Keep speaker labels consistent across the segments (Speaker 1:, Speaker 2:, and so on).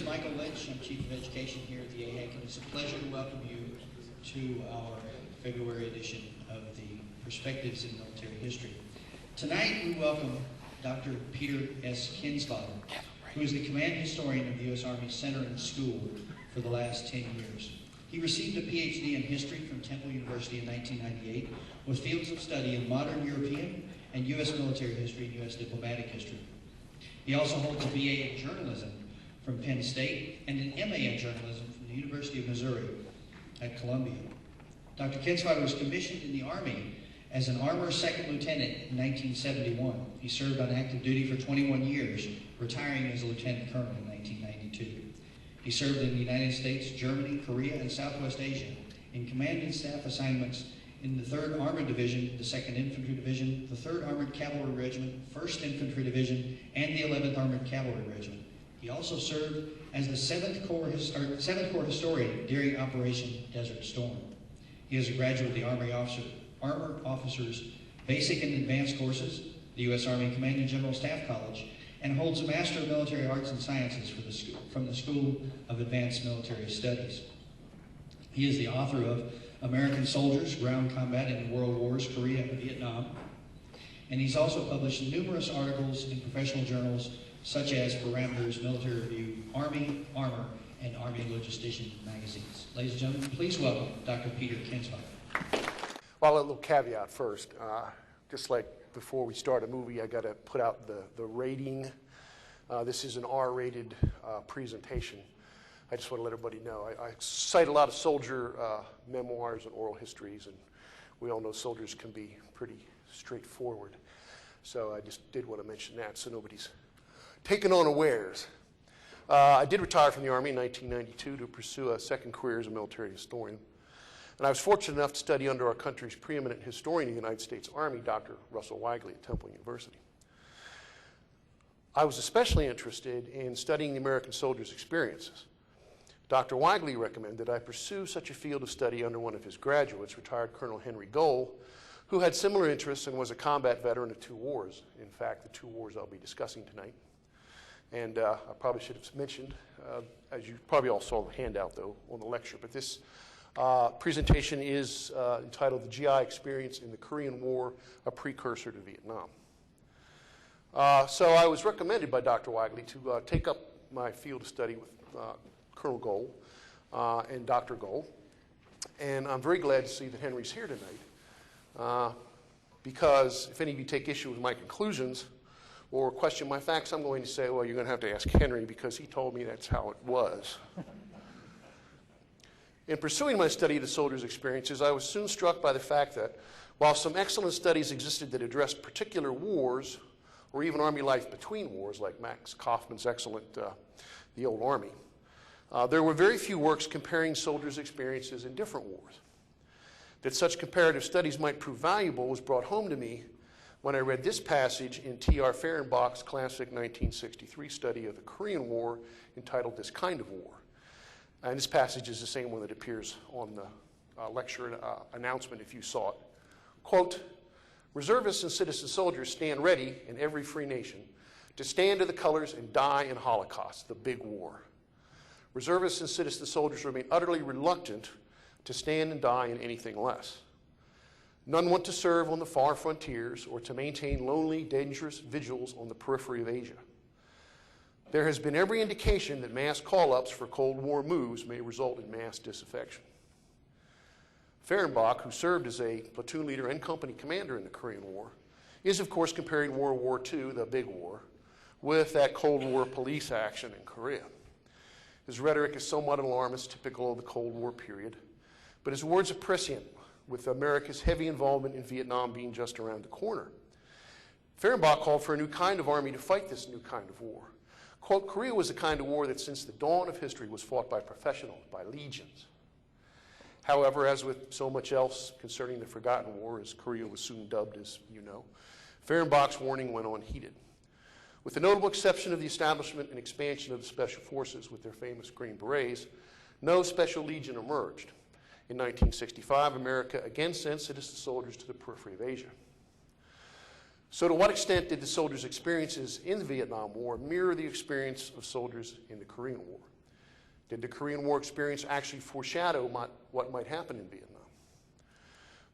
Speaker 1: Michael Lynch. I'm Chief of Education here at the AHEC, and it's a pleasure to welcome you to our February edition of the Perspectives in Military History. Tonight we welcome Dr. Peter S. Kindsvatter, who is the command historian of the U.S. Army Center and School for the last 10 years. He received a PhD in history from Temple University in 1998 with fields of study in modern European and U.S. military history and U.S. diplomatic history. He also holds a BA in journalism from Penn State and an MA in journalism from the University of Missouri at Columbia. Dr. Kindsvatter was commissioned in the Army as an Armor Second Lieutenant in 1971. He served on active duty for 21 years, retiring as a Lieutenant Colonel in 1992. He served in the United States, Germany, Korea, and Southwest Asia in command and staff assignments in the 3rd Armored Division, the 2nd Infantry Division, the 3rd Armored Cavalry Regiment, 1st Infantry Division, and the 11th Armored Cavalry Regiment. He also served as the 7th Corps Historian during Operation Desert Storm. He is a graduate of the Armor Officers Basic and Advanced Courses, the U.S. Army Command and General Staff College, and holds a Master of Military Arts and Sciences from the School of Advanced Military Studies. He is the author of American Soldiers, Ground Combat in World Wars, Korea and Vietnam. And he's also published numerous articles in professional journals such as Parameters, Military Review, Army, Armor, and Army Logistician magazines. Ladies and gentlemen, please welcome Dr. Peter Kindsvatter.
Speaker 2: Well, a little caveat first. Just like before we start a movie, I got to put out the rating. This is an R-rated presentation. I just want to let everybody know. I cite a lot of soldier memoirs and oral histories, and we all know soldiers can be pretty straightforward. So I just did want to mention that so nobody's taken on unawares. I did retire from the Army in 1992 to pursue a second career as a military historian. And I was fortunate enough to study under our country's preeminent historian in the United States Army, Dr. Russell Weigley at Temple University. I was especially interested in studying the American soldier's experiences. Dr. Weigley recommended I pursue such a field of study under one of his graduates, retired Colonel Henry Gohl, who had similar interests and was a combat veteran of 2 wars. In fact, the 2 wars I'll be discussing tonight. And I probably should have mentioned, as you probably all saw the handout though on the lecture, but this presentation is entitled The GI Experience in the Korean War, a Precursor to Vietnam. So I was recommended by Dr. Weigley to take up my field of study with Colonel Gohl and Dr. Gohl. And I'm very glad to see that Henry's here tonight because if any of you take issue with my conclusions or question my facts, I'm going to say, well, you're going to have to ask Henry because he told me that's how it was. In pursuing my study of the soldier's experiences, I was soon struck by the fact that while some excellent studies existed that addressed particular wars or even Army life between wars, like Max Kaufman's excellent The Old Army, there were very few works comparing soldiers' experiences in different wars. That such comparative studies might prove valuable was brought home to me when I read this passage in T.R. Fehrenbach's classic 1963 study of the Korean War entitled This Kind of War. And this passage is the same one that appears on the lecture announcement if you saw it. Quote, "Reservists and citizen soldiers stand ready in every free nation to stand to the colors and die in Holocaust, the big war. Reservists and citizen soldiers remain utterly reluctant to stand and die in anything less. None want to serve on the far frontiers or to maintain lonely, dangerous vigils on the periphery of Asia. There has been every indication that mass call-ups for Cold War moves may result in mass disaffection." Fehrenbach, who served as a platoon leader and company commander in the Korean War, is of course comparing World War II, the big war, with that Cold War police action in Korea. His rhetoric is somewhat alarmist, typical of the Cold War period, but his words are prescient, with America's heavy involvement in Vietnam being just around the corner. Fehrenbach called for a new kind of army to fight this new kind of war. Quote, "Korea was the kind of war that since the dawn of history was fought by professionals, by legions." However, as with so much else concerning the forgotten war, as Korea was soon dubbed, as you know, Fehrenbach's warning went unheeded. With the notable exception of the establishment and expansion of the Special Forces with their famous Green Berets, no special legion emerged. In 1965, America again sent citizen soldiers to the periphery of Asia. So to what extent did the soldiers' experiences in the Vietnam War mirror the experience of soldiers in the Korean War? Did the Korean War experience actually foreshadow what might happen in Vietnam?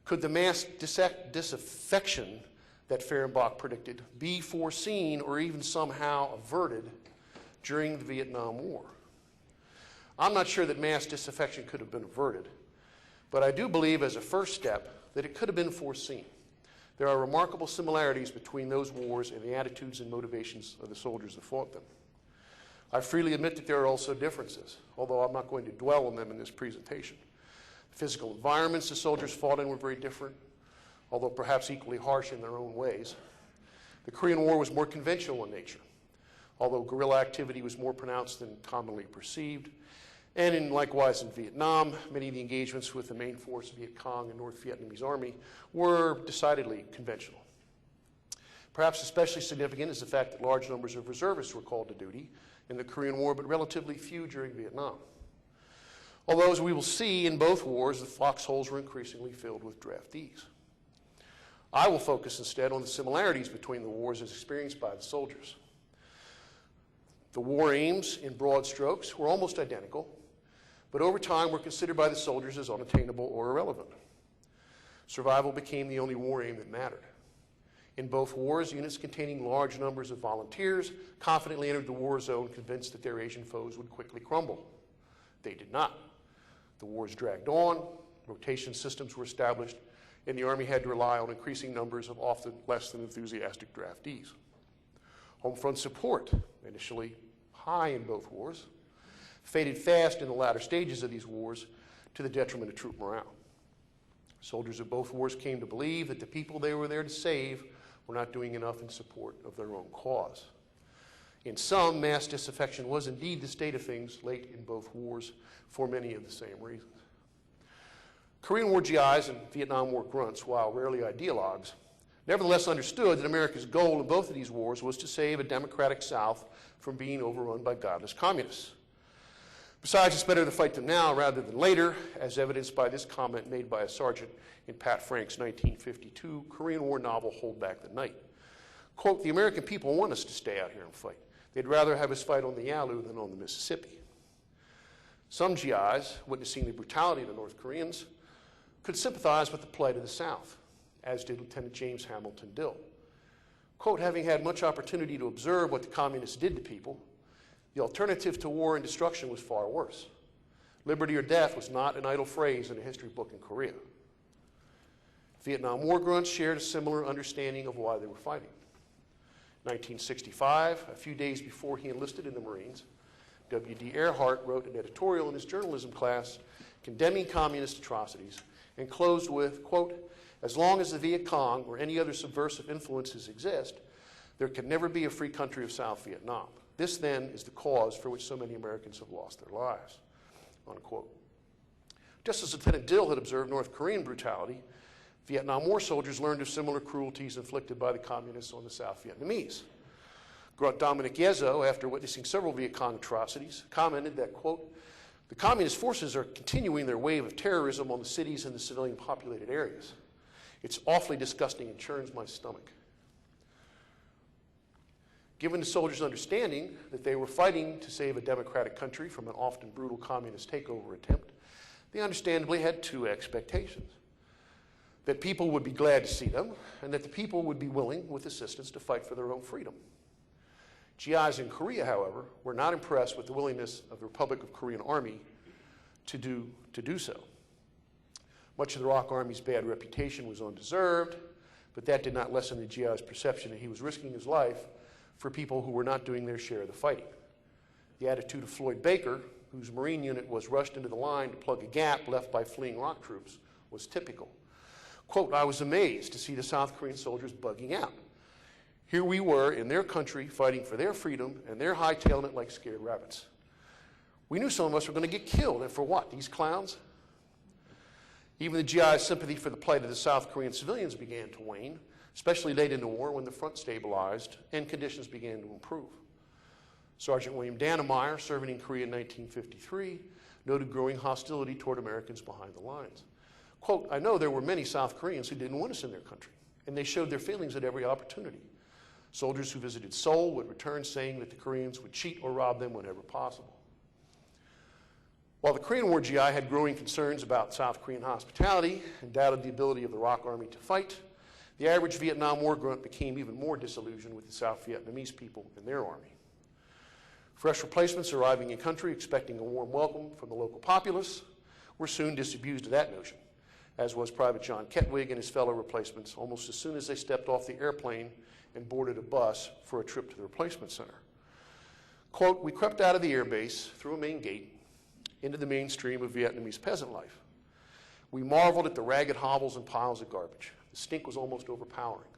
Speaker 2: Could the mass disaffection that Fehrenbach predicted be foreseen or even somehow averted during the Vietnam War? I'm not sure that mass disaffection could have been averted, but I do believe as a first step that it could have been foreseen. There are remarkable similarities between those wars and the attitudes and motivations of the soldiers that fought them. I freely admit that there are also differences, although I'm not going to dwell on them in this presentation. The physical environments the soldiers fought in were very different, although perhaps equally harsh in their own ways. The Korean War was more conventional in nature, although guerrilla activity was more pronounced than commonly perceived. And likewise in Vietnam, many of the engagements with the main force, Viet Cong and North Vietnamese Army, were decidedly conventional. Perhaps especially significant is the fact that large numbers of reservists were called to duty in the Korean War, but relatively few during Vietnam. Although, as we will see in both wars, the foxholes were increasingly filled with draftees. I will focus instead on the similarities between the wars as experienced by the soldiers. The war aims, in broad strokes, were almost identical, but over time were considered by the soldiers as unattainable or irrelevant. Survival became the only war aim that mattered. In both wars, units containing large numbers of volunteers confidently entered the war zone, convinced that their Asian foes would quickly crumble. They did not. The wars dragged on, rotation systems were established, and the Army had to rely on increasing numbers of often less than enthusiastic draftees. Home front support, initially high in both wars, faded fast in the latter stages of these wars to the detriment of troop morale. Soldiers of both wars came to believe that the people they were there to save were not doing enough in support of their own cause. In sum, mass disaffection was indeed the state of things late in both wars for many of the same reasons. Korean War GIs and Vietnam War grunts, while rarely ideologues, nevertheless understood that America's goal in both of these wars was to save a democratic South from being overrun by godless communists. Besides, it's better to fight them now rather than later, as evidenced by this comment made by a sergeant in Pat Frank's 1952 Korean War novel, Hold Back the Night. Quote, "The American people want us to stay out here and fight. They'd rather have us fight on the Yalu than on the Mississippi." Some GIs, witnessing the brutality of the North Koreans, could sympathize with the plight of the South, as did Lieutenant James Hamilton Dill. Quote, "Having had much opportunity to observe what the communists did to people, the alternative to war and destruction was far worse. Liberty or death was not an idle phrase in a history book in Korea." Vietnam War grunts shared a similar understanding of why they were fighting. In 1965, a few days before he enlisted in the Marines, W.D. Earhart wrote an editorial in his journalism class condemning communist atrocities and closed with, quote, "As long as the Viet Cong or any other subversive influences exist, there can never be a free country of South Vietnam. This, then, is the cause for which so many Americans have lost their lives," unquote. Just as Lieutenant Dill had observed North Korean brutality, Vietnam War soldiers learned of similar cruelties inflicted by the communists on the South Vietnamese. Grunt Dominic Yezo, after witnessing several Viet Cong atrocities, commented that, quote, "The communist forces are continuing their wave of terrorism on the cities and the civilian populated areas. It's awfully disgusting and churns my stomach." Given the soldiers' understanding that they were fighting to save a democratic country from an often brutal communist takeover attempt, they understandably had two expectations: that people would be glad to see them, and that the people would be willing, with assistance, to fight for their own freedom. GIs in Korea, however, were not impressed with the willingness of the Republic of Korean Army to do so. Much of the ROK Army's bad reputation was undeserved, but that did not lessen the GI's perception that he was risking his life for people who were not doing their share of the fighting. The attitude of Floyd Baker, whose Marine unit was rushed into the line to plug a gap left by fleeing ROK troops, was typical. Quote, "I was amazed to see the South Korean soldiers bugging out. Here we were in their country fighting for their freedom, and they're hightailing it like scared rabbits. We knew some of us were going to get killed, and for what, these clowns?" Even the GI's sympathy for the plight of the South Korean civilians began to wane, especially late in the war when the front stabilized and conditions began to improve. Sergeant William Dannemeyer, serving in Korea in 1953, noted growing hostility toward Americans behind the lines. Quote, "I know there were many South Koreans who didn't want us in their country, and they showed their feelings at every opportunity. Soldiers who visited Seoul would return saying that the Koreans would cheat or rob them whenever possible." While the Korean War GI had growing concerns about South Korean hospitality and doubted the ability of the ROC Army to fight, the average Vietnam War grunt became even more disillusioned with the South Vietnamese people and their army. Fresh replacements arriving in country expecting a warm welcome from the local populace were soon disabused of that notion, as was Private John Ketwig and his fellow replacements almost as soon as they stepped off the airplane and boarded a bus for a trip to the replacement center. Quote, "We crept out of the airbase through a main gate into the mainstream of Vietnamese peasant life. We marveled at the ragged hovels and piles of garbage. The stink was almost overpowering.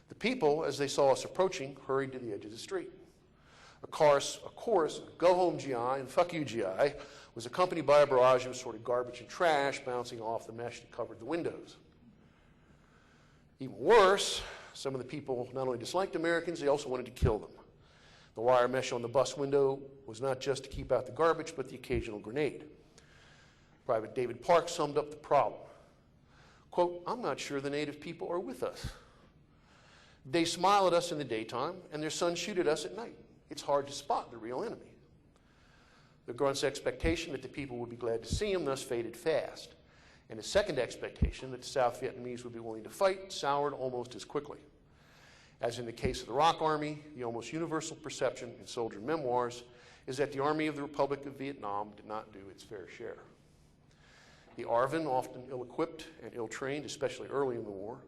Speaker 2: The people, as they saw us approaching, hurried to the edge of the street. A chorus of go home GI and fuck you GI was accompanied by a barrage of assorted garbage and trash bouncing off the mesh that covered the windows. Even worse, some of the people not only disliked Americans, they also wanted to kill them. The wire mesh on the bus window was not just to keep out the garbage, but the occasional grenade. Private David Park summed up the problem. Quote, "I'm not sure the native people are with us. They smile at us in the daytime, and their sons shoot at us at night. It's hard to spot the real enemy." The grunt's expectation that the people would be glad to see him thus faded fast, and his second expectation that the South Vietnamese would be willing to fight soured almost as quickly. As in the case of the ROC Army, the almost universal perception in soldier memoirs is that the Army of the Republic of Vietnam did not do its fair share. The ARVN, often ill-equipped and ill-trained, especially early in the war,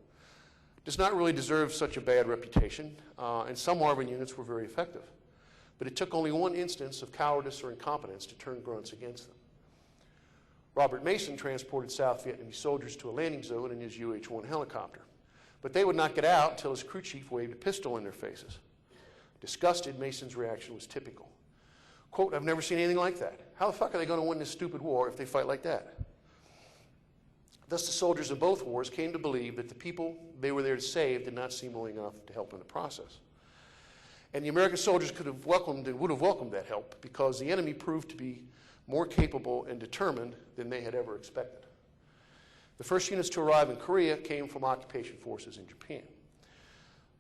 Speaker 2: does not really deserve such a bad reputation, and some ARVN units were very effective. But it took only one instance of cowardice or incompetence to turn grunts against them. Robert Mason transported South Vietnamese soldiers to a landing zone in his UH-1 helicopter, but they would not get out until his crew chief waved a pistol in their faces. Disgusted, Mason's reaction was typical. Quote, "I've never seen anything like that. How the fuck are they going to win this stupid war if they fight like that?" Thus, the soldiers of both wars came to believe that the people they were there to save did not seem willing enough to help in the process. And the American soldiers could have welcomed and would have welcomed that help because the enemy proved to be more capable and determined than they had ever expected. The first units to arrive in Korea came from occupation forces in Japan.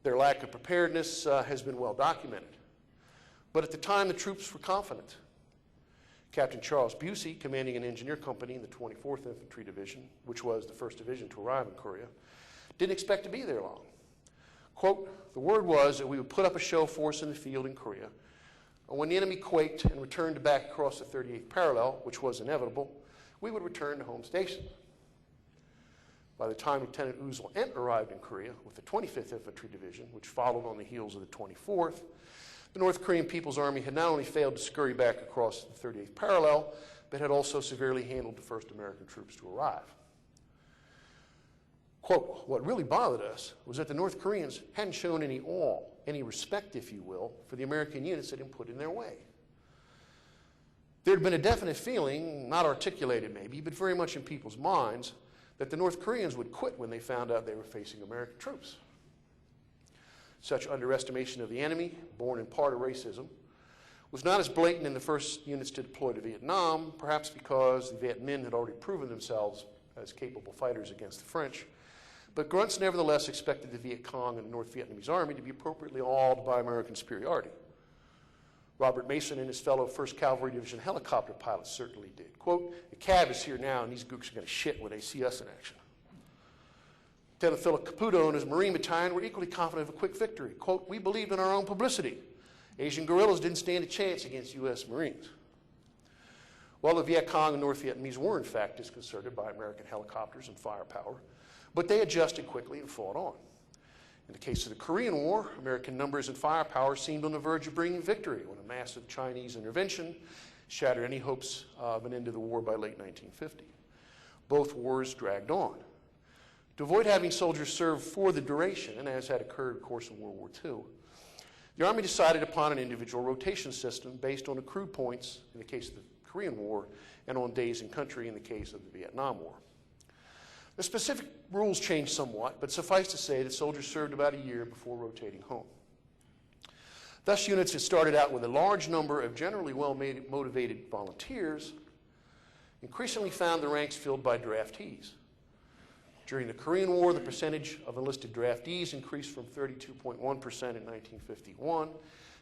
Speaker 2: Their lack of preparedness has been well documented. But at the time, the troops were confident. Captain Charles Busey, commanding an engineer company in the 24th Infantry Division, which was the first division to arrive in Korea, didn't expect to be there long. Quote, "The word was that we would put up a show force in the field in Korea, and when the enemy quaked and returned back across the 38th parallel, which was inevitable, we would return to home station." By the time Lieutenant Uzal Ent arrived in Korea with the 25th Infantry Division, which followed on the heels of the 24th, the North Korean People's Army had not only failed to scurry back across the 38th parallel, but had also severely handled the first American troops to arrive. Quote, "What really bothered us was that the North Koreans hadn't shown any awe, any respect, if you will, for the American units that had been put in their way. There had been a definite feeling, not articulated maybe, but very much in people's minds, that the North Koreans would quit when they found out they were facing American troops. Such underestimation of the enemy, born in part of racism, was not as blatant in the first units to deploy to Vietnam, perhaps because the Viet Minh had already proven themselves as capable fighters against the French, but grunts nevertheless expected the Viet Cong and the North Vietnamese Army to be appropriately awed by American superiority. Robert Mason and his fellow 1st Cavalry Division helicopter pilots certainly did. Quote, "The Cav is here now, and these gooks are going to shit when they see us in action." Lieutenant Philip Caputo and his Marine Battalion were equally confident of a quick victory. Quote, "We believed in our own publicity. Asian guerrillas didn't stand a chance against U.S. Marines." Well, the Viet Cong and North Vietnamese were in fact disconcerted by American helicopters and firepower, but they adjusted quickly and fought on. In the case of the Korean War, American numbers and firepower seemed on the verge of bringing victory when a massive Chinese intervention shattered any hopes of an end to the war by late 1950. Both wars dragged on. To avoid having soldiers serve for the duration, and as had occurred, of course, in World War II, the Army decided upon an individual rotation system based on accrued points in the case of the Korean War and on days in country in the case of the Vietnam War. The specific rules changed somewhat, but suffice to say that soldiers served about a year before rotating home. Thus, units that started out with a large number of generally well-motivated volunteers increasingly found the ranks filled by draftees. During the Korean War, the percentage of enlisted draftees increased from 32.1% in 1951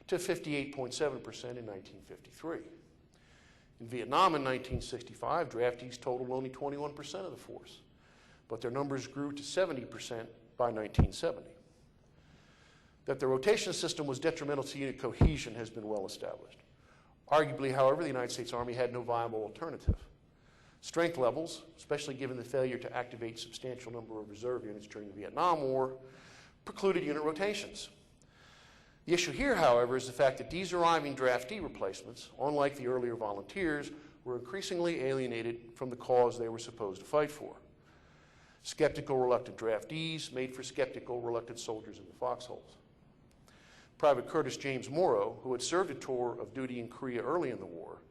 Speaker 2: to 58.7% in 1953. In Vietnam in 1965, draftees totaled only 21% of the force, but their numbers grew to 70% by 1970. That the rotation system was detrimental to unit cohesion has been well established. Arguably, however, the United States Army had no viable alternative. Strength levels, especially given the failure to activate a substantial number of reserve units during the Vietnam War, precluded unit rotations. The issue here, however, is the fact that these arriving draftee replacements, unlike the earlier volunteers, were increasingly alienated from the cause they were supposed to fight for. Skeptical, reluctant draftees made for skeptical, reluctant soldiers in the foxholes. Private Curtis James Morrow, who had served a tour of duty in Korea early in the war,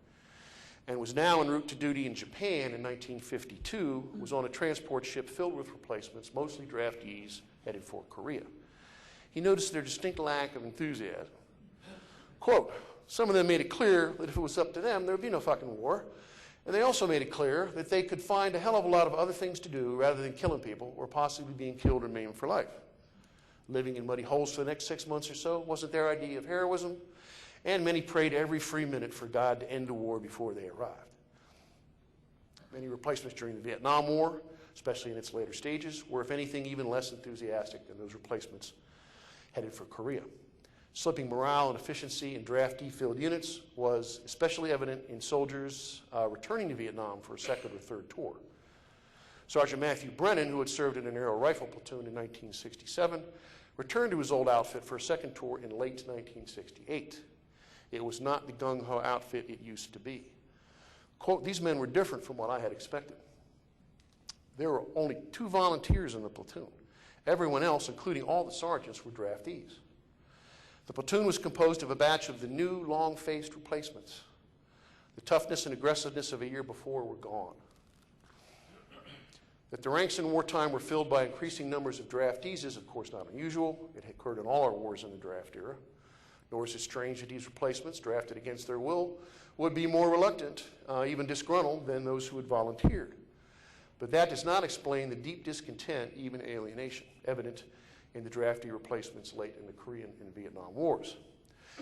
Speaker 2: and was now en route to duty in Japan in 1952, was on a transport ship filled with replacements, mostly draftees headed for Korea. He noticed their distinct lack of enthusiasm. Quote, some of them made it clear that if it was up to them, there would be no fucking war. And they also made it clear that they could find a hell of a lot of other things to do rather than killing people or possibly being killed or maimed for life. Living in muddy holes for the next 6 months or so wasn't their idea of heroism, and many prayed every free minute for God to end the war before they arrived. Many replacements during the Vietnam War, especially in its later stages, were, if anything, even less enthusiastic than those replacements headed for Korea. Slipping morale and efficiency in draftee-filled units was especially evident in soldiers returning to Vietnam for a second or third tour. Sergeant Matthew Brennan, who had served in an aerial rifle platoon in 1967, returned to his old outfit for a second tour in late 1968. It was not the gung-ho outfit it used to be. Quote, these men were different from what I had expected. There were only 2 volunteers in the platoon. Everyone else, including all the sergeants, were draftees. The platoon was composed of a batch of the new, long-faced replacements. The toughness and aggressiveness of a year before were gone. That the ranks in wartime were filled by increasing numbers of draftees is, of course, not unusual. It occurred in all our wars in the draft era. Nor is it strange that these replacements, drafted against their will, would be more reluctant, even disgruntled, than those who had volunteered. But that does not explain the deep discontent, even alienation, evident in the draftee replacements late in the Korean and Vietnam Wars.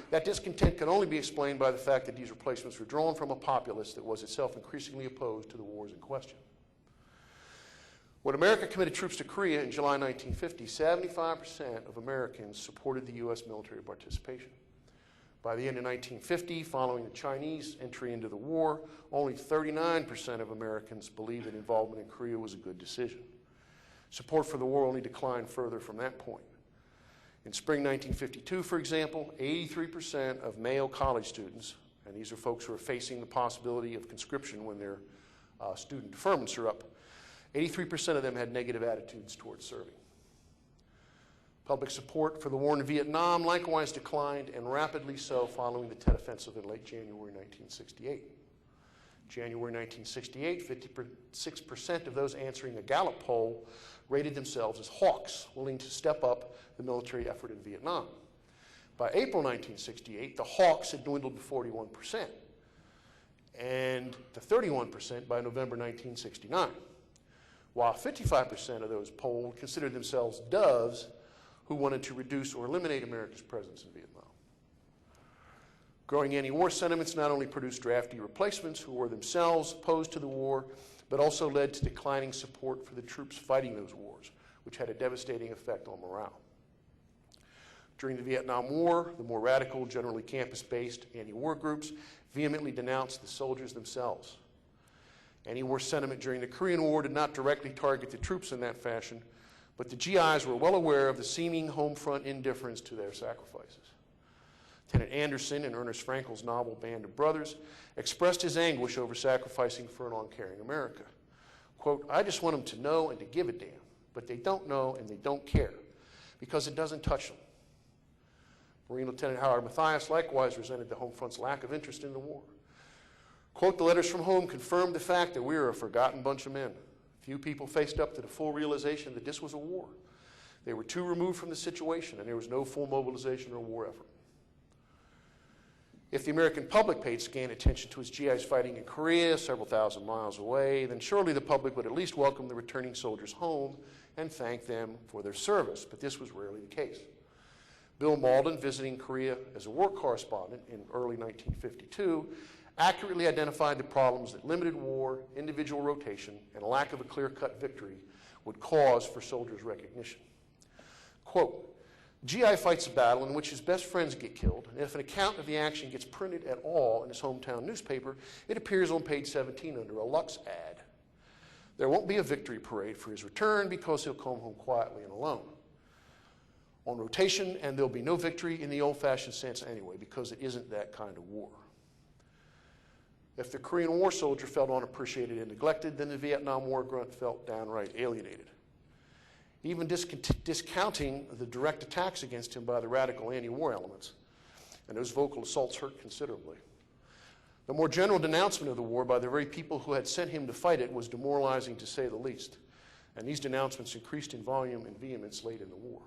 Speaker 2: That discontent can only be explained by the fact that these replacements were drawn from a populace that was itself increasingly opposed to the wars in question. When America committed troops to Korea in July 1950, 75% of Americans supported the U.S. military participation. By the end of 1950, following the Chinese entry into the war, only 39% of Americans believed that involvement in Korea was a good decision. Support for the war only declined further from that point. In spring 1952, for example, 83% of male college students, and these are folks who are facing the possibility of conscription when their student deferments are up, 83% of them had negative attitudes towards serving. Public support for the war in Vietnam likewise declined, and rapidly so following the Tet Offensive in late January 1968. January 1968, 56% of those answering a Gallup poll rated themselves as hawks, willing to step up the military effort in Vietnam. By April 1968, the hawks had dwindled to 41%, and to 31% by November 1969. While 55% of those polled considered themselves doves who wanted to reduce or eliminate America's presence in Vietnam. Growing anti-war sentiments not only produced draftee replacements who were themselves opposed to the war, but also led to declining support for the troops fighting those wars, which had a devastating effect on morale. During the Vietnam War, the more radical, generally campus-based anti-war groups vehemently denounced the soldiers themselves. Anti-war sentiment during the Korean War did not directly target the troops in that fashion, but the GIs were well aware of the seeming home front indifference to their sacrifices. Lieutenant Anderson, in Ernest Frankel's novel Band of Brothers, expressed his anguish over sacrificing for an uncaring America. Quote, I just want them to know and to give a damn, but they don't know and they don't care because it doesn't touch them. Marine Lieutenant Howard Mathias likewise resented the home front's lack of interest in the war. Quote, the letters from home confirmed the fact that we are a forgotten bunch of men. Few people faced up to the full realization that this was a war. They were too removed from the situation, and there was no full mobilization or war effort. If the American public paid scant attention to its GIs fighting in Korea, several thousand miles away, then surely the public would at least welcome the returning soldiers home and thank them for their service, but this was rarely the case. Bill Malden, visiting Korea as a war correspondent in early 1952, accurately identified the problems that limited war, individual rotation, and a lack of a clear-cut victory would cause for soldiers' recognition. Quote, GI fights a battle in which his best friends get killed, and if an account of the action gets printed at all in his hometown newspaper, it appears on page 17 under a Lux ad. There won't be a victory parade for his return because he'll come home quietly and alone. On rotation, and there'll be no victory in the old-fashioned sense anyway, because it isn't that kind of war. If the Korean War soldier felt unappreciated and neglected, then the Vietnam War grunt felt downright alienated. Even discounting the direct attacks against him by the radical anti-war elements, and those vocal assaults hurt considerably. The more general denouncement of the war by the very people who had sent him to fight it was demoralizing, to say the least, and these denouncements increased in volume and vehemence late in the war.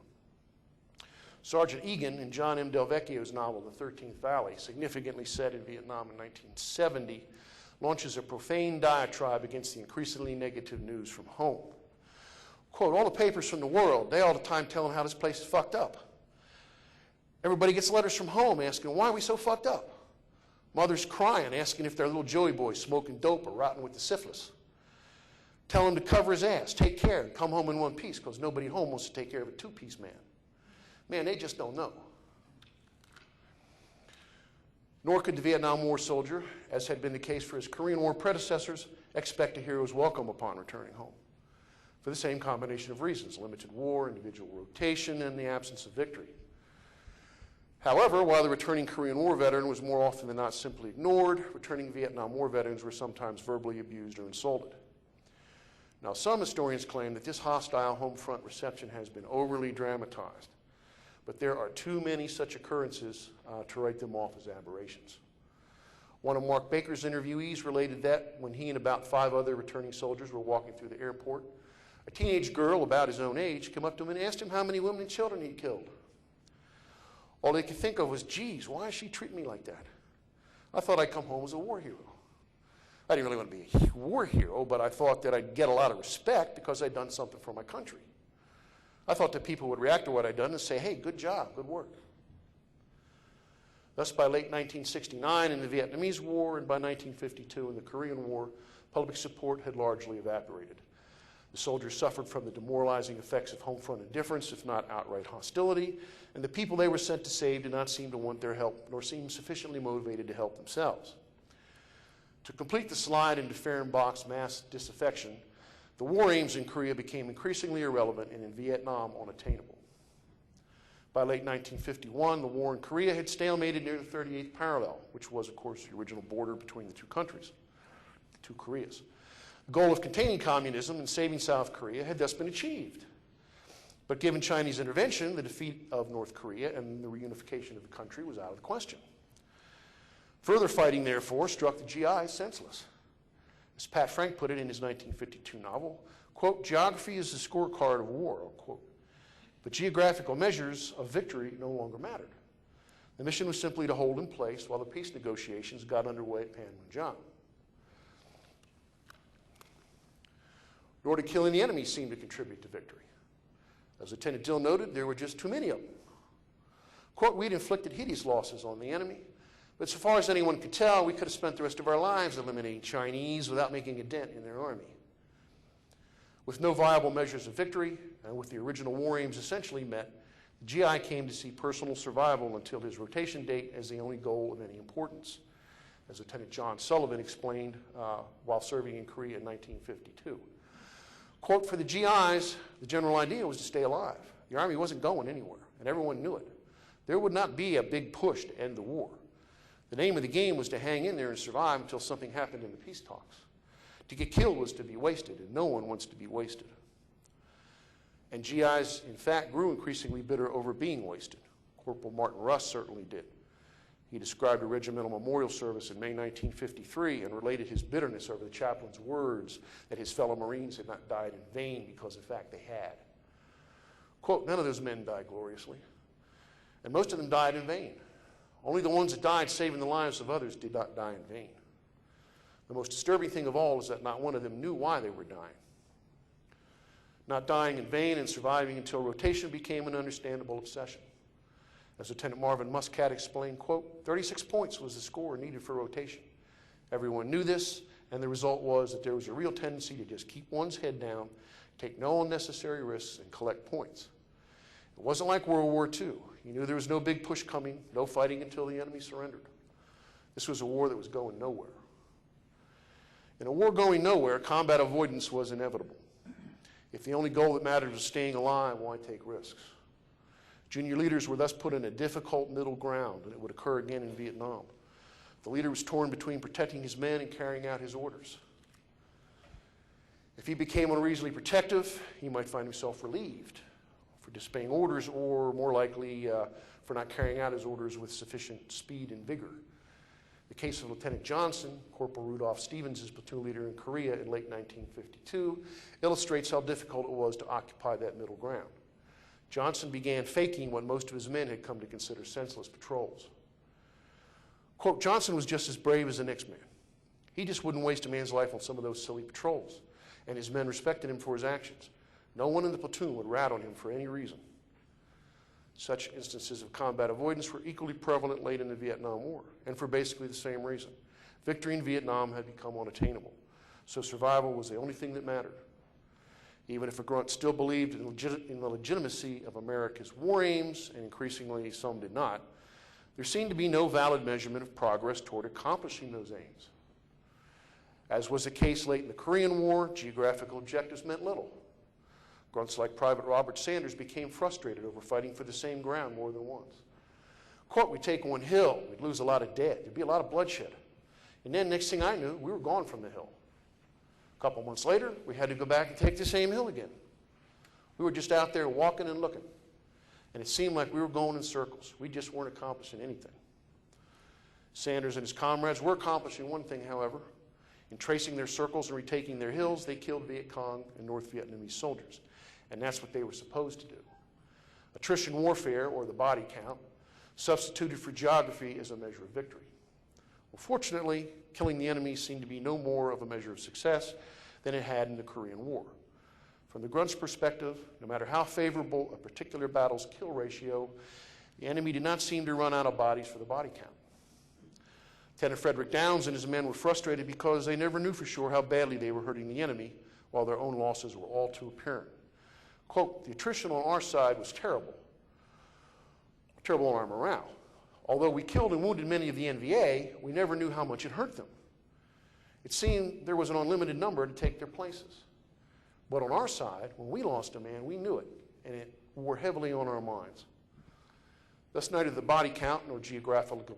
Speaker 2: Sergeant Egan, in John M. Del Vecchio's novel, The 13th Valley, significantly set in Vietnam in 1970, launches a profane diatribe against the increasingly negative news from home. Quote, all the papers from the world, they all the time telling how this place is fucked up. Everybody gets letters from home asking, why are we so fucked up? Mothers crying, asking if their little Joey boy's smoking dope or rotting with the syphilis. Tell him to cover his ass, take care, and come home in one piece, because nobody home wants to take care of a two-piece man. Man, they just don't know. Nor could the Vietnam War soldier, as had been the case for his Korean War predecessors, expect a hero's welcome upon returning home, for the same combination of reasons: limited war, individual rotation, and the absence of victory. However, while the returning Korean War veteran was more often than not simply ignored, returning Vietnam War veterans were sometimes verbally abused or insulted. Now, some historians claim that this hostile home front reception has been overly dramatized, but there are too many such occurrences to write them off as aberrations. One of Mark Baker's interviewees related that when he and about 5 other returning soldiers were walking through the airport, a teenage girl about his own age came up to him and asked him how many women and children he'd killed. All they could think of was, geez, why does she treat me like that? I thought I'd come home as a war hero. I didn't really want to be a war hero, but I thought that I'd get a lot of respect because I'd done something for my country. I thought that people would react to what I'd done and say, hey, good job, good work. Thus, by late 1969 in the Vietnamese War and by 1952 in the Korean War, public support had largely evaporated. The soldiers suffered from the demoralizing effects of home front indifference, if not outright hostility, and the people they were sent to save did not seem to want their help, nor seem sufficiently motivated to help themselves. To complete the slide into Fehrenbach's mass disaffection, the war aims in Korea became increasingly irrelevant and in Vietnam unattainable. By late 1951, the war in Korea had stalemated near the 38th parallel, which was, of course, the original border between the two countries, the two Koreas. The goal of containing communism and saving South Korea had thus been achieved. But given Chinese intervention, the defeat of North Korea and the reunification of the country was out of the question. Further fighting, therefore, struck the GIs senseless. As Pat Frank put it in his 1952 novel, quote, geography is the scorecard of war, unquote. But geographical measures of victory no longer mattered. The mission was simply to hold in place while the peace negotiations got underway at Panmunjom. Nor did killing the enemy seem to contribute to victory. As Lieutenant Dill noted, there were just too many of them. Quote, we'd inflicted hideous losses on the enemy, but so far as anyone could tell, we could have spent the rest of our lives eliminating Chinese without making a dent in their army. With no viable measures of victory, and with the original war aims essentially met, the GI came to see personal survival until his rotation date as the only goal of any importance, as Lieutenant John Sullivan explained while serving in Korea in 1952. Quote, for the GIs, the general idea was to stay alive. The Army wasn't going anywhere, and everyone knew it. There would not be a big push to end the war. The name of the game was to hang in there and survive until something happened in the peace talks. To get killed was to be wasted, and no one wants to be wasted. And GIs, in fact, grew increasingly bitter over being wasted. Corporal Martin Russ certainly did. He described a regimental memorial service in May 1953 and related his bitterness over the chaplain's words that his fellow Marines had not died in vain because, in fact, they had. Quote, none of those men died gloriously, and most of them died in vain. Only the ones that died saving the lives of others did not die in vain. The most disturbing thing of all is that not one of them knew why they were dying. Not dying in vain and surviving until rotation became an understandable obsession. As Lieutenant Marvin Muscat explained, quote, 36 points was the score needed for rotation. Everyone knew this, and the result was that there was a real tendency to just keep one's head down, take no unnecessary risks, and collect points. It wasn't like World War II. You knew there was no big push coming, no fighting until the enemy surrendered. This was a war that was going nowhere. In a war going nowhere, combat avoidance was inevitable. If the only goal that mattered was staying alive, why take risks? Junior leaders were thus put in a difficult middle ground, and it would occur again in Vietnam. The leader was torn between protecting his men and carrying out his orders. If he became unreasonably protective, he might find himself relieved for disobeying orders, or more likely for not carrying out his orders with sufficient speed and vigor. The case of Lieutenant Johnson, Corporal Rudolph Stevens, his platoon leader in Korea in late 1952, illustrates how difficult it was to occupy that middle ground. Johnson began faking what most of his men had come to consider senseless patrols. Quote, Johnson was just as brave as the next man. He just wouldn't waste a man's life on some of those silly patrols, and his men respected him for his actions. No one in the platoon would rat on him for any reason. Such instances of combat avoidance were equally prevalent late in the Vietnam War, and for basically the same reason. Victory in Vietnam had become unattainable, so survival was the only thing that mattered. Even if a grunt still believed in the legitimacy of America's war aims, and increasingly some did not, there seemed to be no valid measurement of progress toward accomplishing those aims. As was the case late in the Korean War, geographical objectives meant little. Grunts like Private Robert Sanders became frustrated over fighting for the same ground more than once. Quote, we'd take one hill, we'd lose a lot of dead, there'd be a lot of bloodshed. And then next thing I knew, we were gone from the hill. A couple months later, we had to go back and take the same hill again. We were just out there walking and looking. And it seemed like we were going in circles. We just weren't accomplishing anything. Sanders and his comrades were accomplishing one thing, however. In tracing their circles and retaking their hills, they killed Viet Cong and North Vietnamese soldiers. And that's what they were supposed to do. Attrition warfare, or the body count, substituted for geography as a measure of victory. Well, fortunately, killing the enemy seemed to be no more of a measure of success than it had in the Korean War. From the Grunt's perspective, no matter how favorable a particular battle's kill ratio, the enemy did not seem to run out of bodies for the body count. Lieutenant Frederick Downs and his men were frustrated because they never knew for sure how badly they were hurting the enemy, while their own losses were all too apparent. Quote, the attrition on our side was terrible on our morale. Although we killed and wounded many of the NVA, we never knew how much it hurt them. It seemed there was an unlimited number to take their places. But on our side, when we lost a man, we knew it, and it wore heavily on our minds. Thus, neither the body count nor geographical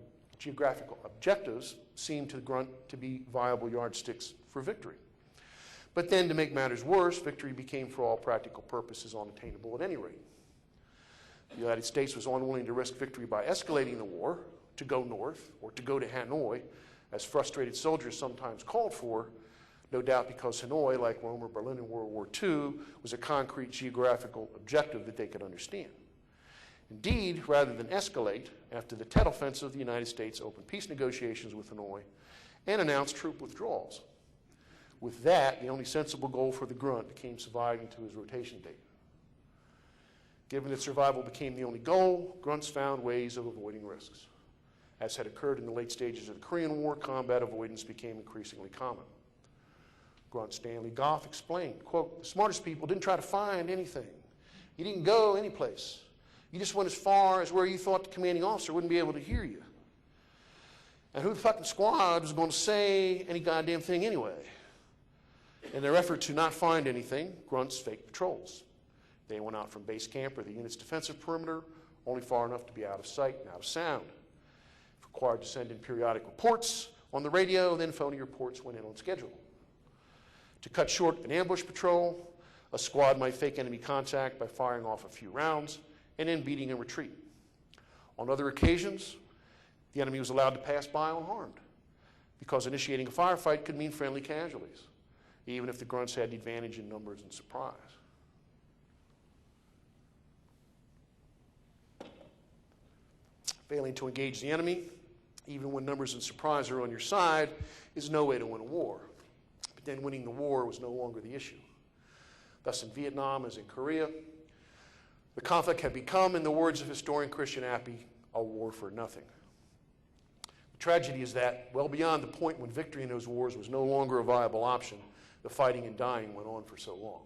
Speaker 2: objectives seemed to Grunt to be viable yardsticks for victory. But then, to make matters worse, victory became, for all practical purposes, unattainable at any rate. The United States was unwilling to risk victory by escalating the war to go north or to go to Hanoi, as frustrated soldiers sometimes called for, no doubt because Hanoi, like Rome or Berlin in World War II, was a concrete geographical objective that they could understand. Indeed, rather than escalate, after the Tet Offensive, the United States opened peace negotiations with Hanoi and announced troop withdrawals. With that, the only sensible goal for the Grunt became surviving to his rotation date. Given that survival became the only goal, Grunts found ways of avoiding risks. As had occurred in the late stages of the Korean War, combat avoidance became increasingly common. Grunt Stanley Goff explained, quote, the smartest people didn't try to find anything. You didn't go anyplace. You just went as far as where you thought the commanding officer wouldn't be able to hear you. And who the fucking squad was going to say any goddamn thing anyway? In their effort to not find anything, Grunts faked patrols. They went out from base camp or the unit's defensive perimeter, only far enough to be out of sight and out of sound. If required to send in periodic reports on the radio, then phony reports went in on schedule. To cut short an ambush patrol, a squad might fake enemy contact by firing off a few rounds and then beating a retreat. On other occasions, the enemy was allowed to pass by unharmed because initiating a firefight could mean friendly casualties, even if the Grunts had the advantage in numbers and surprise. Failing to engage the enemy, even when numbers and surprise are on your side, is no way to win a war. But then winning the war was no longer the issue. Thus, in Vietnam as in Korea, the conflict had become, in the words of historian Christian Appy, a war for nothing. The tragedy is that, well beyond the point when victory in those wars was no longer a viable option, the fighting and dying went on for so long.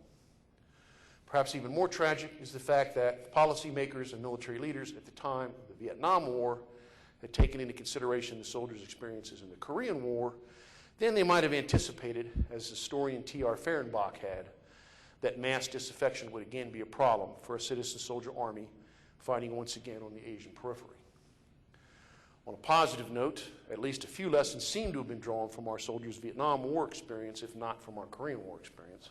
Speaker 2: Perhaps even more tragic is the fact that policymakers and military leaders at the time of the Vietnam War had taken into consideration the soldiers' experiences in the Korean War, then they might have anticipated, as historian T.R. Fehrenbach had, that mass disaffection would again be a problem for a citizen soldier army fighting once again on the Asian periphery. On a positive note, at least a few lessons seem to have been drawn from our soldiers' Vietnam War experience, if not from our Korean War experience.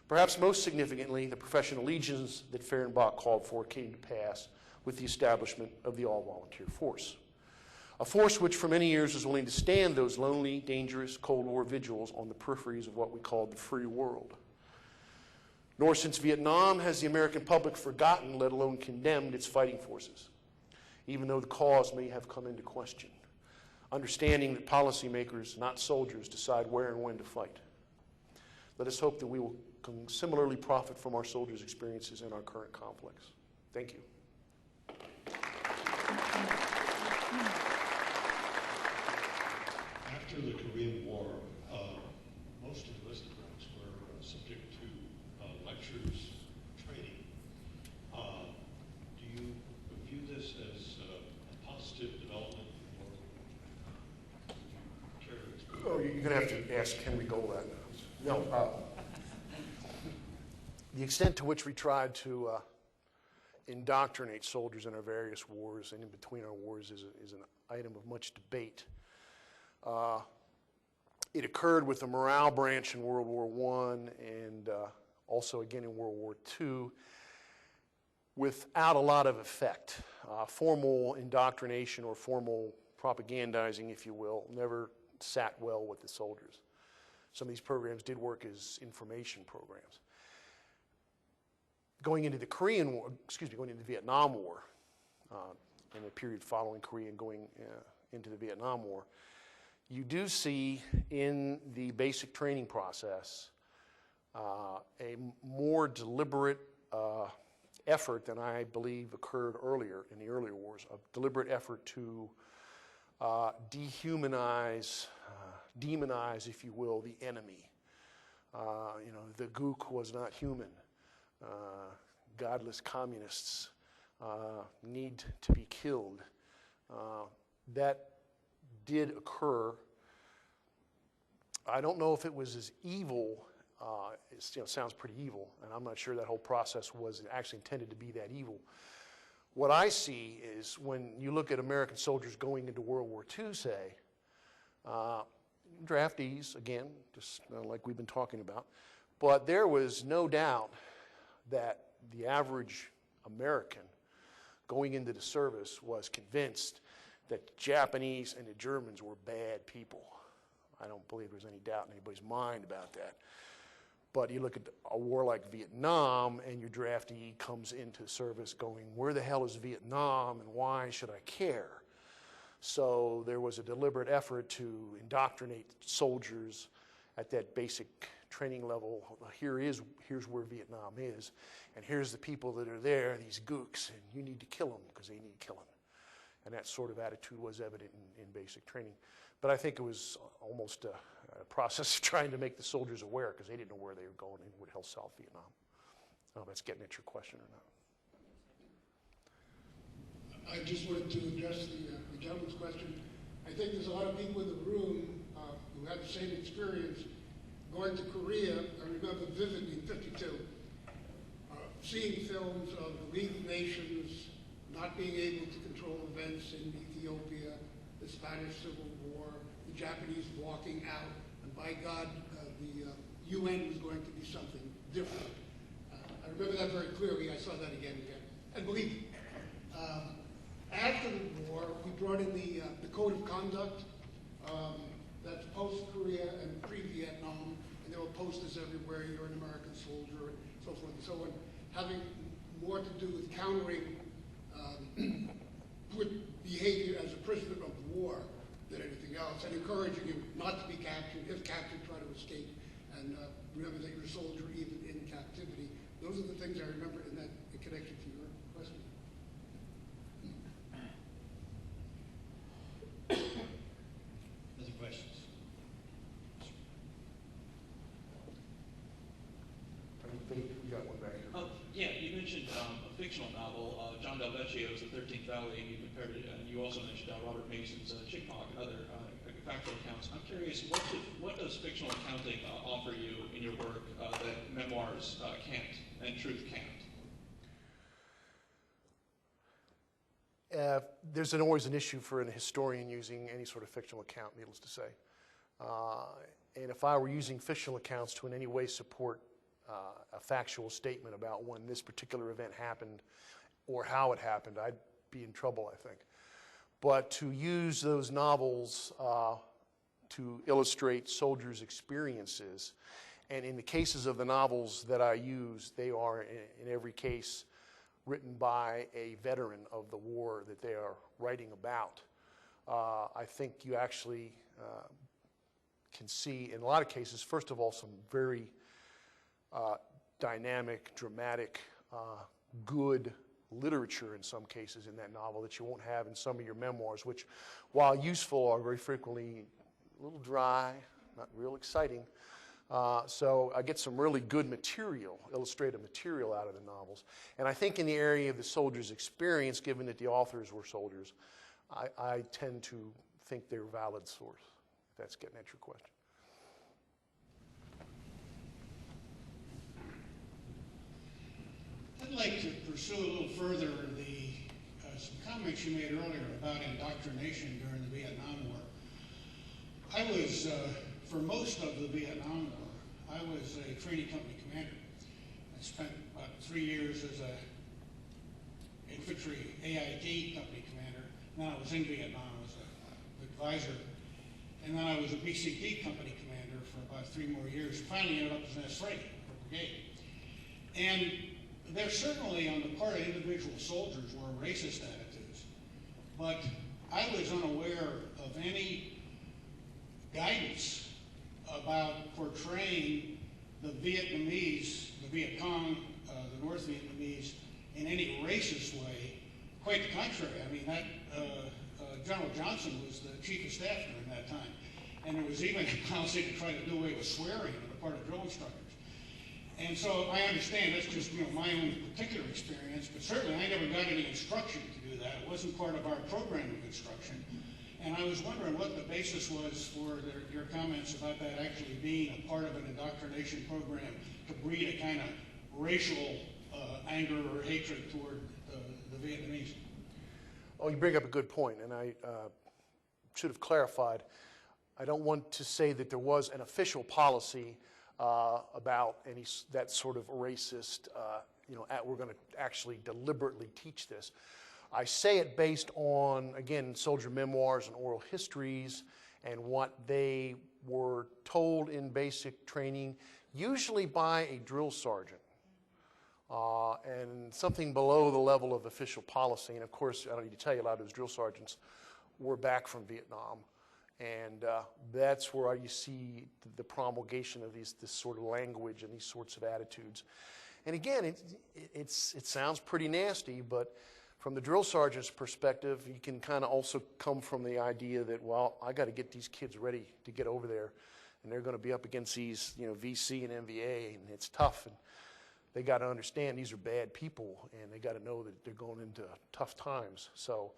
Speaker 2: Perhaps most significantly, the professional legions that Fehrenbach called for came to pass with the establishment of the all-volunteer force. A force which for many years was willing to stand those lonely, dangerous Cold War vigils on the peripheries of what we called the free world. Nor since Vietnam has the American public forgotten, let alone condemned, its fighting forces, even though the cause may have come into question, understanding that policymakers, not soldiers, decide where and when to fight. Let us hope that we will similarly profit from our soldiers' experiences in our current conflicts. Thank you.
Speaker 3: After the Korean War, most enlisted ranks were subject to lectures, training. Do you view this as a positive development, or would you care to explain?
Speaker 2: Oh, you're going to have to ask Henry Gold that. No. The extent to which we tried to indoctrinate soldiers in our various wars and in between our wars is an item of much debate. It occurred with the morale branch in World War I and also again in World War II without a lot of effect. Formal indoctrination or formal propagandizing, if you will, never sat well with the soldiers. Some of these programs did work as information programs. Going into the Korean War, going into the Vietnam War, in the period following Korea and going into the Vietnam War, you do see in the basic training process a more deliberate effort than I believe occurred earlier in the earlier wars, a deliberate effort to dehumanize, demonize, if you will, the enemy. The gook was not human. Godless communists need to be killed. That did occur. I don't know if it was as evil. It sounds pretty evil, and I'm not sure that whole process was actually intended to be that evil. What I see is when you look at American soldiers going into World War II, say, draftees, again, just like we've been talking about, but there was no doubt that the average American going into the service was convinced that the Japanese and the Germans were bad people. I don't believe there's any doubt in anybody's mind about that. But you look at a war like Vietnam and your draftee comes into service going, where the hell is Vietnam and why should I care? So there was a deliberate effort to indoctrinate soldiers at that basic training level. Here's where Vietnam is, and here's the people that are there, these gooks, and you need to kill them because they need killing. And that sort of attitude was evident in basic training. But I think it was almost a process of trying to make the soldiers aware because they didn't know where they were going and what hell South Vietnam. I don't know if that's getting at your question or not.
Speaker 4: I just wanted to address the gentleman's question. I think there's a lot of people in the room who had the same experience going to Korea. I remember vividly in '52, seeing films of the League of Nations not being able to control events in Ethiopia, the Spanish Civil War, the Japanese walking out, and by God, the UN was going to be something different. I remember that very clearly. I saw that again. And believe me, after the war, we brought in the Code of Conduct. That's post-Korea and pre-Vietnam, and there were posters everywhere, you're an American soldier, and so forth and so on, having more to do with countering good behavior as a prisoner of war than anything else, and encouraging you not to be captured. If captured, try to escape, and remember that you're a soldier even in captivity. Those are the things I remember in connection to your question.
Speaker 5: fictional novel, John Del Vecchio's The 13th Valley, and you compared it, and you also mentioned Robert Mason's Chickahawk and other factual accounts. I'm curious, what does fictional accounting offer you in your work that memoirs can't and truth can't?
Speaker 2: There's always an issue for a historian using any sort of fictional account, needless to say. And if I were using fictional accounts to in any way support a factual statement about when this particular event happened or how it happened, I'd be in trouble, I think. But to use those novels to illustrate soldiers' experiences, and in the cases of the novels that I use, they are in every case written by a veteran of the war that they are writing about. I think you actually can see, in a lot of cases, first of all, some very dynamic, dramatic, good literature in some cases in that novel that you won't have in some of your memoirs, which, while useful, are very frequently a little dry, not real exciting. So I get some really good material, illustrative material out of the novels. And I think in the area of the soldier's experience, given that the authors were soldiers, I tend to think they're a valid source, if that's getting at your question.
Speaker 6: I'd like to pursue a little further some comments you made earlier about indoctrination during the Vietnam War. I was, for most of the Vietnam War, I was a training company commander. I spent about 3 years as an infantry AIT company commander. Then I was in Vietnam as an advisor. And then I was a BCD company commander for about 3 more years. Finally ended up as an S3 brigade. And there certainly, on the part of individual soldiers, were racist attitudes. But I was unaware of any guidance about portraying the Vietnamese, the Viet Cong, the North Vietnamese, in any racist way. Quite the contrary. I mean, General Johnson was the chief of staff during that time. And there was even a policy to try to do away with swearing on the part of drill instructors. And so I understand that's just my own particular experience, but certainly I never got any instruction to do that. It wasn't part of our program of instruction. And I was wondering what the basis was for your comments about that actually being a part of an indoctrination program to breed a kind of racial anger or hatred toward the Vietnamese.
Speaker 2: Oh, you bring up a good point, and I should have clarified. I don't want to say that there was an official policy about that sort of racist, we're going to actually deliberately teach this. I say it based on, again, soldier memoirs and oral histories and what they were told in basic training, usually by a drill sergeant, and something below the level of official policy. And of course, I don't need to tell you, a lot of those drill sergeants were back from Vietnam. And that's where you see the promulgation of this sort of language and these sorts of attitudes. And again, it sounds pretty nasty, but from the drill sergeant's perspective, you can kind of also come from the idea that, well, I got to get these kids ready to get over there, and they're going to be up against these, VC and MVA, and it's tough. And they got to understand these are bad people, and they got to know that they're going into tough times. So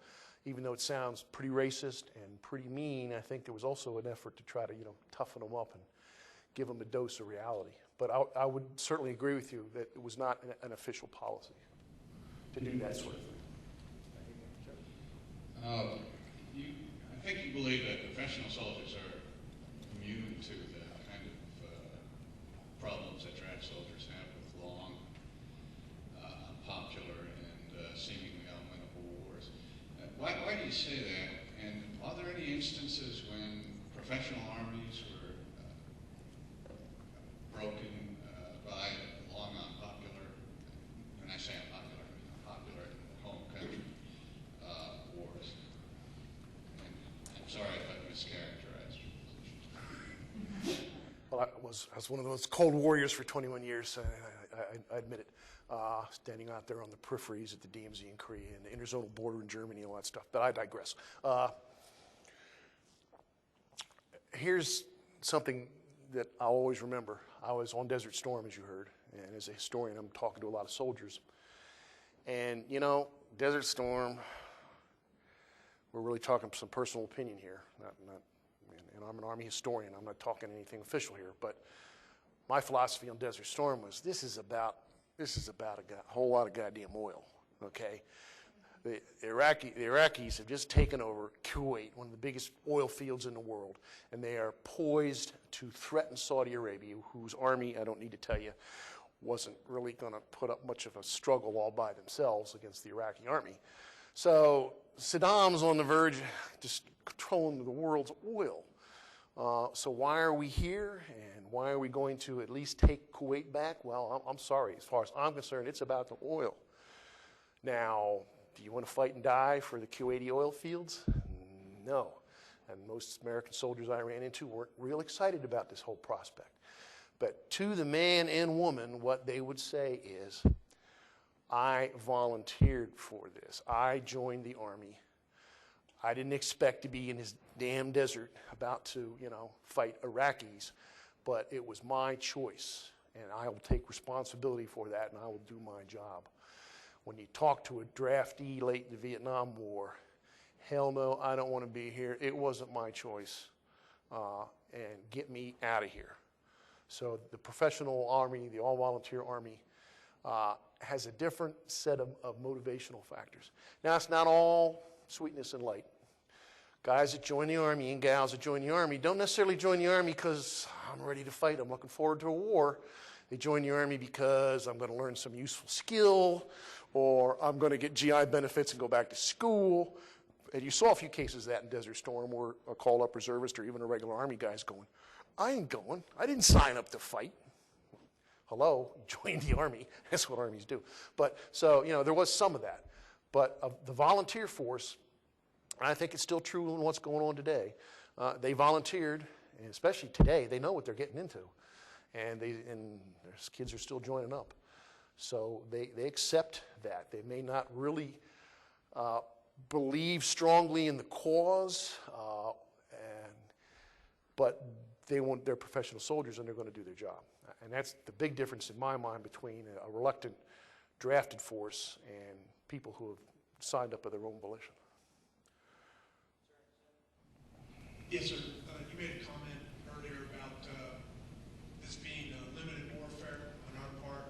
Speaker 2: even though it sounds pretty racist and pretty mean, I think there was also an effort to try to, toughen them up and give them a dose of reality. But I would certainly agree with you that it was not an official policy to do that sort of thing.
Speaker 7: I think you believe that professional soldiers are immune to the kind of problems that draft soldiers have with long, popular, and seemingly unwinnable wars. Why do you say that? And are there any instances when professional armies were broken by long unpopular, when I say unpopular, I mean unpopular in the home country wars? And I'm sorry if I mischaracterized your position.
Speaker 2: Well, I was one of those cold warriors for 21 years, I admit it. Standing out there on the peripheries at the DMZ in Korea and the interzonal border in Germany and all that stuff, but I digress. Here's something that I'll always remember. I was on Desert Storm, as you heard, and as a historian, I'm talking to a lot of soldiers. And, Desert Storm, we're really talking some personal opinion here. And I'm an Army historian. I'm not talking anything official here. But my philosophy on Desert Storm was this is about a whole lot of goddamn oil, okay? The Iraqis have just taken over Kuwait, one of the biggest oil fields in the world, and they are poised to threaten Saudi Arabia, whose army, I don't need to tell you, wasn't really going to put up much of a struggle all by themselves against the Iraqi army. So Saddam's on the verge of just controlling the world's oil. So why are we here, and why are we going to at least take Kuwait back? Well, I'm sorry. As far as I'm concerned, it's about the oil. Now, do you want to fight and die for the Kuwaiti oil fields? No. And most American soldiers I ran into weren't real excited about this whole prospect. But to the man and woman, what they would say is, I volunteered for this. I joined the Army. I didn't expect to be in this damn desert about to, fight Iraqis, but it was my choice, and I will take responsibility for that, and I will do my job. When you talk to a draftee late in the Vietnam War, hell no, I don't want to be here. It wasn't my choice, and get me out of here. So the professional Army, the all-volunteer Army, has a different set of motivational factors. Now, it's not all sweetness and light. Guys that join the Army and gals that join the Army don't necessarily join the Army because I'm ready to fight, I'm looking forward to a war. They join the Army because I'm going to learn some useful skill, or I'm going to get GI benefits and go back to school. And you saw a few cases of that in Desert Storm where a called-up reservist or even a regular Army guy's going, I ain't going. I didn't sign up to fight. Hello, join the Army. That's what armies do. But so, there was some of that. But the volunteer force, and I think it's still true in what's going on today, they volunteered, and especially today, they know what they're getting into. And there's kids are still joining up. So they accept that. They may not really believe strongly in the cause, but they're professional soldiers and they're going to do their job. And that's the big difference in my mind between a reluctant drafted force and people who have signed up of their own volition.
Speaker 8: Yes, sir. You made a comment earlier about this being limited warfare on our part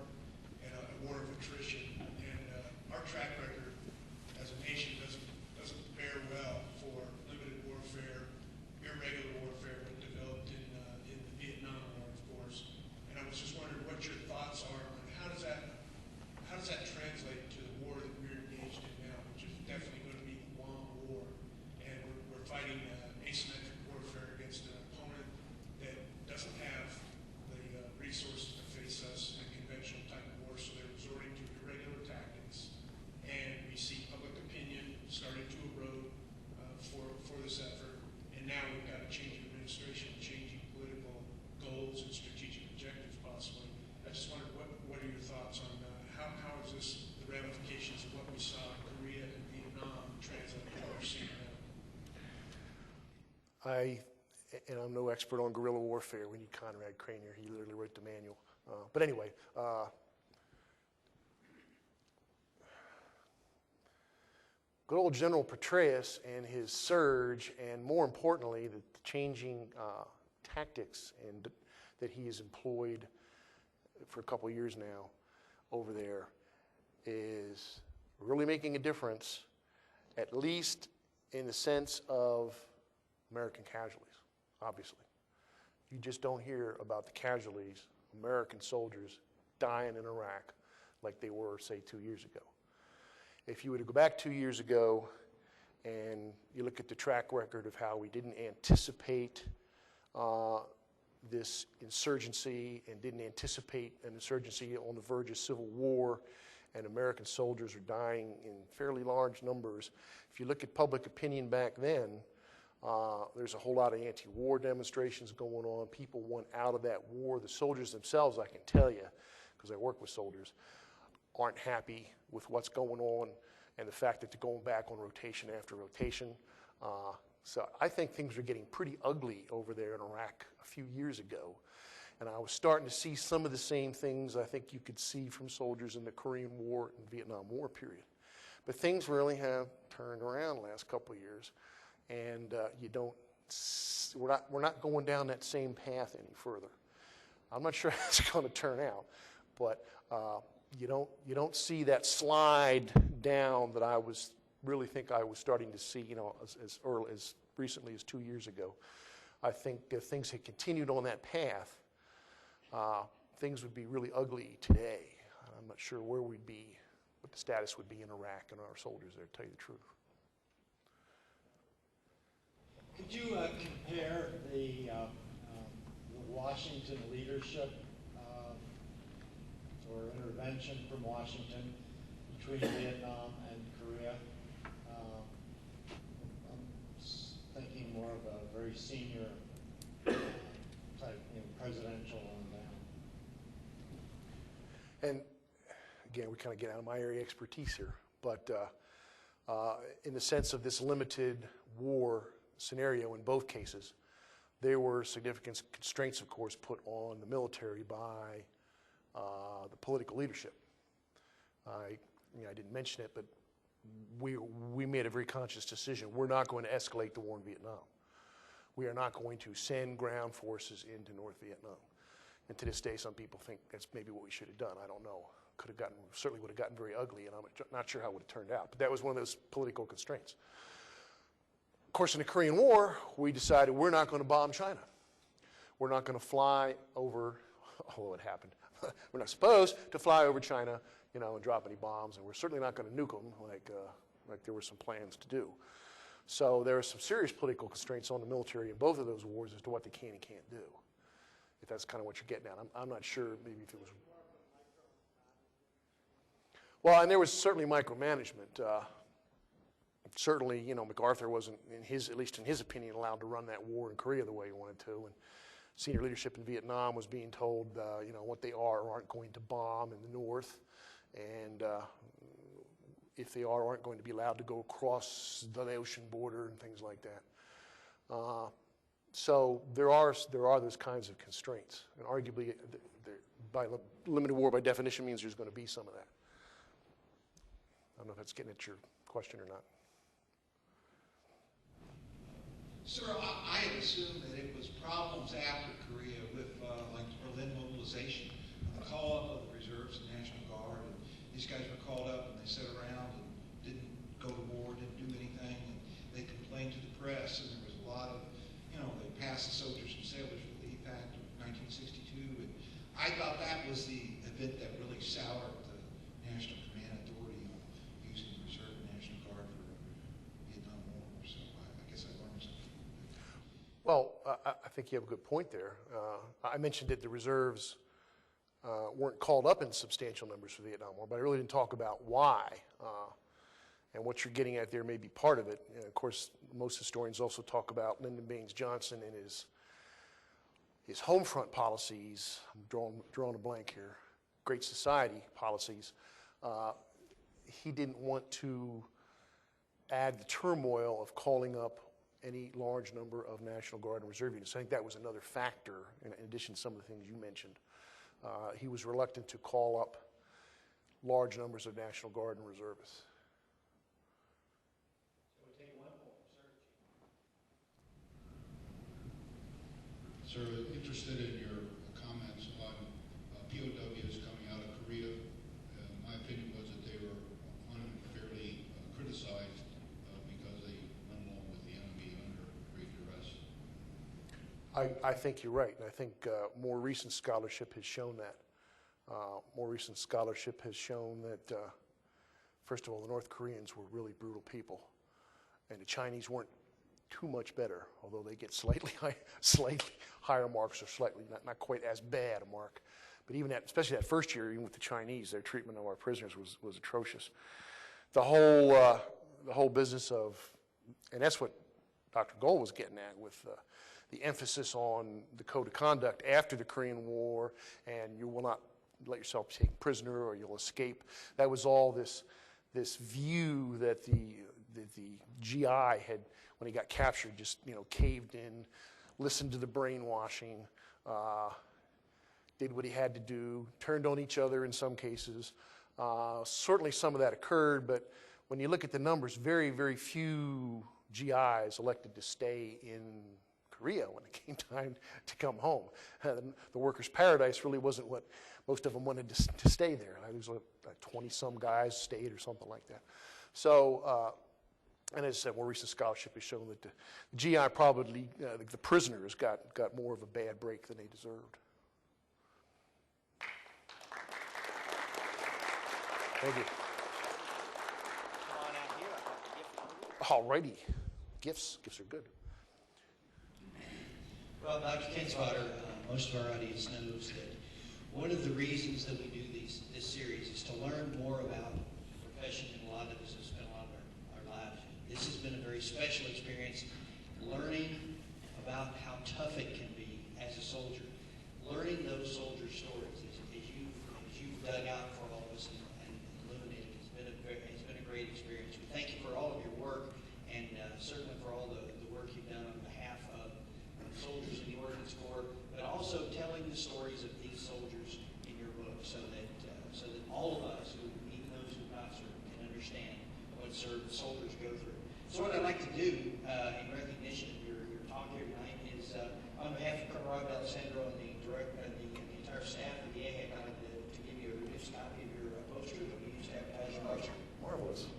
Speaker 8: and a war of attrition. And our track record as a nation doesn't bear well for limited warfare, irregular warfare that developed in the Vietnam War, of course. And I was just wondering what your thoughts are on how does that translate to the war that we're engaged in now, which is definitely going to be the long war. And we're fighting asymmetric warfare against an opponent that doesn't have the resources to face us in a conventional type of war, so they're resorting to irregular tactics. And we see public opinion starting to erode for this effort. And now we've got a change of administration, changing political goals and strategic objectives possibly. I just wondered what are your thoughts on how is this, the ramifications of what we saw in Korea and Vietnam translate to what we're seeing now?
Speaker 2: And I'm no expert on guerrilla warfare. We need Conrad Cranier. He literally wrote the manual. But anyway, good old General Petraeus and his surge, and more importantly, the changing tactics that he has employed for a couple of years now over there is really making a difference, at least in the sense of American casualties, obviously. You just don't hear about the casualties, American soldiers dying in Iraq like they were, say, 2 years ago. If you were to go back 2 years ago and you look at the track record of how we didn't anticipate this insurgency and didn't anticipate an insurgency on the verge of civil war, and American soldiers are dying in fairly large numbers. If you look at public opinion back then, there's a whole lot of anti-war demonstrations going on. People want out of that war. The soldiers themselves, I can tell you, because I work with soldiers, aren't happy with what's going on and the fact that they're going back on rotation after rotation. So I think things are getting pretty ugly over there in Iraq a few years ago. And I was starting to see some of the same things I think you could see from soldiers in the Korean War and Vietnam War period. But things really have turned around the last couple of years, and we're not going down that same path any further. I'm not sure how it's going to turn out, but you don't see that slide down that I was really think I was starting to see, as early as recently as 2 years ago. I think if things had continued on that path, things would be really ugly today. I'm not sure where we'd be, what the status would be in Iraq and our soldiers there, to tell you the truth.
Speaker 9: Could you compare the Washington leadership or intervention from Washington between Vietnam and Korea? I'm thinking more of a very senior type, presidential on down.
Speaker 2: And again, we kind of get out of my area of expertise here, but in the sense of this limited war scenario in both cases, there were significant constraints, of course, put on the military by the political leadership. I didn't mention it, but we made a very conscious decision. We're not going to escalate the war in Vietnam. We are not going to send ground forces into North Vietnam. And to this day, some people think that's maybe what we should have done. I don't know. Certainly would have gotten very ugly, and I'm not sure how it would have turned out. But that was one of those political constraints. Of course, in the Korean War, we decided we're not going to bomb China. We're not going to fly over, although it happened. We're not supposed to fly over China, and drop any bombs, and we're certainly not going to nuke them like there were some plans to do. So there are some serious political constraints on the military in both of those wars as to what they can and can't do. If that's kind of what you're getting at. I'm not sure maybe if it was... Well, and there was certainly micromanagement. Certainly, MacArthur wasn't, at least in his opinion, allowed to run that war in Korea the way he wanted to. And senior leadership in Vietnam was being told, what they are or aren't going to bomb in the north. And if they are or aren't going to be allowed to go across the ocean border and things like that. So there are those kinds of constraints. And arguably, limited war by definition means there's going to be some of that. I don't know if that's getting at your question or not.
Speaker 1: Sir, I had assumed that it was problems after Korea with like the Berlin mobilization, the call-up of the reserves and National Guard. And these guys were called up and they sat around and didn't go to war, didn't do anything, and they complained to the press. And there was a lot of, they passed the Soldiers and Sailors Relief Act of 1962. And I thought that was the event that really soured the National Command Authority on using the Reserve and National Guard for Vietnam War. So I guess I learned something.
Speaker 2: Well, I think you have a good point there. I mentioned that the reserves weren't called up in substantial numbers for the Vietnam War, but I really didn't talk about why. And what you're getting at there may be part of it. And of course, most historians also talk about Lyndon Baines Johnson and his home front policies. I'm drawing a blank here. Great Society policies. He didn't want to add the turmoil of calling up any large number of National Guard and Reserve units. I think that was another factor in addition to some of the things you mentioned. He was reluctant to call up large numbers of National Guard and reservists.
Speaker 7: Sir, interested in your comments on POWs coming out of Korea. My opinion was that they were unfairly criticized because they went along with the enemy under great duress.
Speaker 2: I think you're right, and I think more recent scholarship has shown that. More recent scholarship has shown that, first of all, the North Koreans were really brutal people, and the Chinese weren't too much better, although they get slightly higher marks or slightly not quite as bad a mark. But even especially that first year, even with the Chinese, their treatment of our prisoners was atrocious. The whole business of, and that's what Dr. Gold was getting at with the emphasis on the code of conduct after the Korean War, and you will not let yourself be taken prisoner or you'll escape. That was all this view that the GI had, when he got captured, just caved in, listened to the brainwashing, did what he had to do, turned on each other in some cases. Certainly some of that occurred, but when you look at the numbers, very, very few GIs elected to stay in Korea when it came time to come home. The workers' paradise really wasn't what most of them wanted to stay there. There was like 20-some guys stayed or something like that. So, and as I said, more recent scholarship has shown that the GI probably, the prisoners got more of a bad break than they deserved. Thank you.
Speaker 10: Come on out here. I have a gift for you.
Speaker 2: All righty. Gifts are good.
Speaker 1: Well, Dr. Kindsvatter, most of our audience knows that one of the reasons that we do this series is to learn more about the profession, and a lot of us have spent a lot of our lives. This has been a very special experience, learning about how tough it can be as a soldier, learning those soldier stories as you've dug out for all of us and illuminated. It's been a great experience. We thank you for all of your work, and certainly for all the work you've done on behalf of soldiers in the Ordnance Corps, but also telling the stories of these soldiers in your book, so that all of us, even those who have not served, can understand what soldiers go through. So what I'd like to do in recognition of your talk here tonight is, on behalf of Colonel Rob Alessandro and the entire staff of the AHEC, I'd like to give you a reduced copy of your poster that we used to advertise your lecture.
Speaker 2: Marvelous.